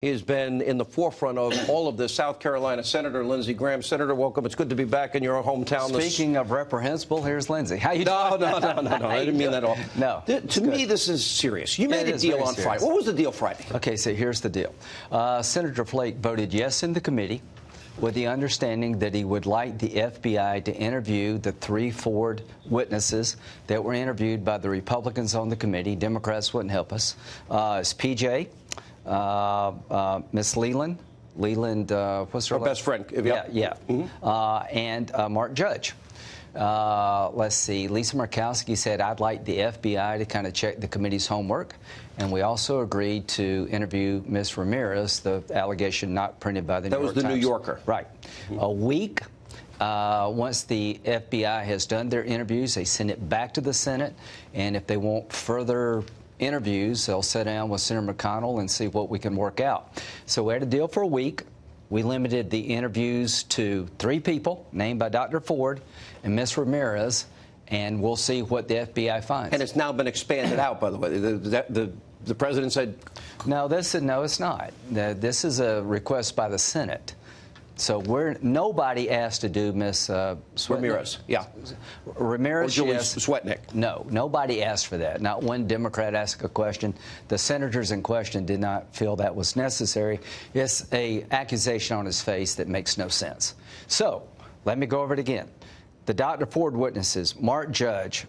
He has been in the forefront of all of this. South Carolina Senator Lindsey Graham. Senator, welcome. It's good to be back in your hometown. Speaking of reprehensible, here's Lindsey. How you doing? No. I didn't mean that at all. No. To me, this is serious. You made a deal on Friday. What was the deal Friday? Okay, so here's the deal. Senator Flake voted yes in the committee with the understanding that he would like the FBI to interview the 3 Ford witnesses that were interviewed by the Republicans on the committee. Democrats wouldn't help us. It's PJ. Miss Leland, what's her best friend? Yeah. Mm-hmm. And Mark Judge. Let's see. Lisa Murkowski said, I'd like the FBI to kind of check the committee's homework. And we also agreed to interview Ms. Ramirez, the allegation not printed by the New York Times. That was the New Yorker. Right. Mm-hmm. A week. Once the FBI has done their interviews, they send it back to the Senate. And if they want further interviews, they'll sit down with Senator McConnell and see what we can work out. So we had a deal for a week. We limited the interviews to 3 people named by Dr. Ford and Ms. Ramirez, and we'll see what the FBI finds. And it's now been expanded out, by the way. The president said... No, it's not. This is a request by the Senate. So nobody asked to do Ms. Ramirez. Yeah. Ramirez. Or Julie yes. Swetnick. No, nobody asked for that. Not one Democrat asked a question. The senators in question did not feel that was necessary. It's an accusation on his face that makes no sense. So let me go over it again. The Dr. Ford witnesses, Mark Judge,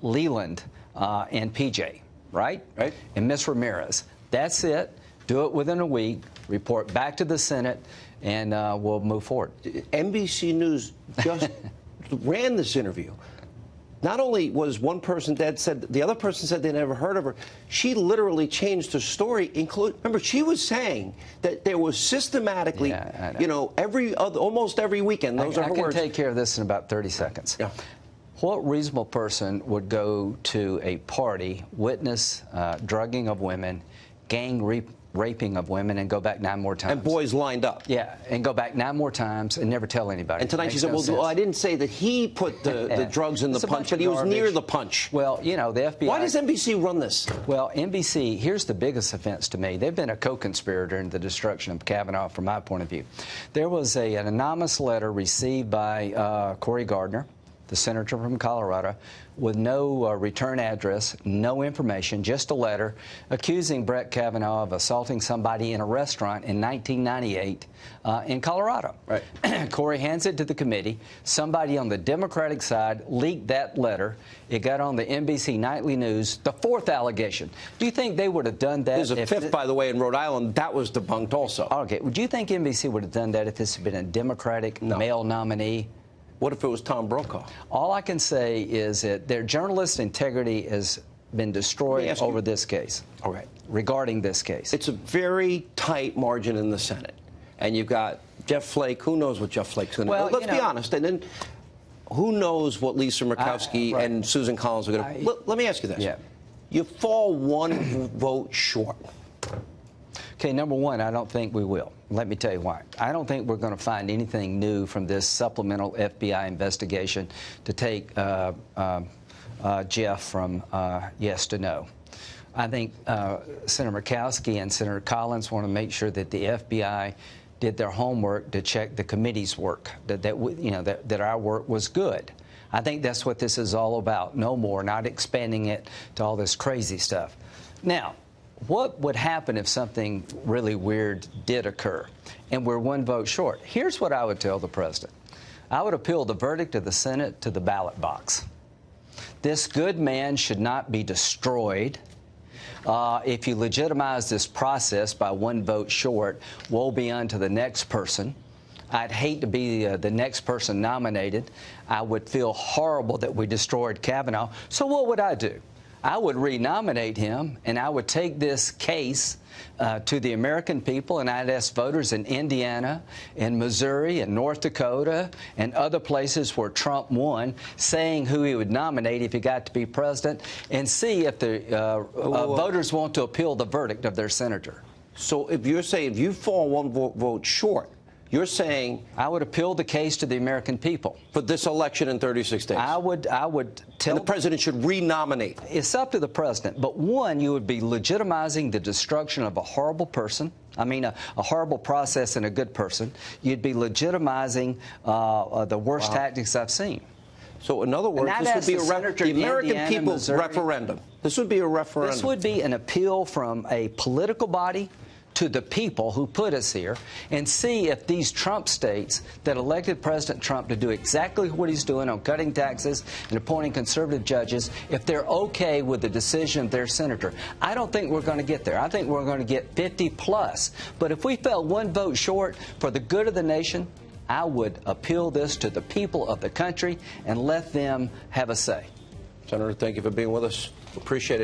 Leland, and PJ, right? Right. And Ms. Ramirez. That's it. Do it within a week. Report back to the Senate, and we'll move forward. NBC News just ran this interview. Not only was one person dead, the other person said they never heard of her. She literally changed her story. Remember, she was saying that there was systematically, almost every weekend. Those are her words. I can take care of this in about 30 seconds. Yeah. What reasonable person would go to a party, witness drugging of women, gang raping of women, and go back 9 more times? And boys lined up. Yeah, and go back 9 more times and never tell anybody. And tonight she said, well, I didn't say that he put the drugs in the punch, but he was near the punch. Well, the FBI... Why does NBC run this? Well, NBC, here's the biggest offense to me. They've been a co-conspirator in the destruction of Kavanaugh from my point of view. There was an anonymous letter received by Cory Gardner, the senator from Colorado, with no return address, no information, just a letter accusing Brett Kavanaugh of assaulting somebody in a restaurant in 1998 in Colorado. Right. Cory hands it to the committee. Somebody on the Democratic side leaked that letter. It got on the NBC Nightly News, the 4th allegation. Do you think they would have done that? There's a 5th, by the way, in Rhode Island. That was debunked also. Okay. Would you think NBC would have done that if this had been a Democratic male nominee? What if it was Tom Brokaw? All I can say is that their journalist integrity has been destroyed over this case. All right. Regarding this case. It's a very tight margin in the Senate. And you've got Jeff Flake. Who knows what Jeff Flake's going to do? Let's be honest. And then who knows what Lisa Murkowski and Susan Collins are going to do? Let me ask you this. Yeah. You fall 1 vote short. Okay, number one, I don't think we will. Let me tell you why. I don't think we're going to find anything new from this supplemental FBI investigation to take Jeff from yes to no. I think Senator Murkowski and Senator Collins want to make sure that the FBI did their homework to check the committee's work, that our work was good. I think that's what this is all about. No more, not expanding it to all this crazy stuff. Now, what would happen if something really weird did occur and we're 1 vote short? Here's what I would tell the president. I would appeal the verdict of the Senate to the ballot box. This good man should not be destroyed. If you legitimize this process by 1 vote short, woe be unto the next person. I'd hate to be the next person nominated. I would feel horrible that we destroyed Kavanaugh. So what would I do? I would renominate him, and I would take this case to the American people, and I'd ask voters in Indiana, in Missouri, and North Dakota, and other places where Trump won, saying who he would nominate if he got to be president, and see if the voters want to appeal the verdict of their senator. So if you're saying if you fall 1 vote short, You're saying I would appeal the case to the American people. for this election in 36 days. I would tell And the president should renominate. It's up to the president. But one, you would be legitimizing the destruction of a horrible person. I mean, a horrible process and a good person. You'd be legitimizing the worst tactics I've seen. So, in other words, And this would be Senator the in American Indiana, people's Missouri. referendum. This would be a referendum. This would be an appeal from a political body to the people who put us here, and see if these Trump states that elected President Trump to do exactly what he's doing on cutting taxes and appointing conservative judges, if they're okay with the decision of their senator. I don't think we're going to get there. I think we're going to get 50 plus. But if we fell one vote short for the good of the nation, I would appeal this to the people of the country and let them have a say. Senator, thank you for being with us. Appreciate it.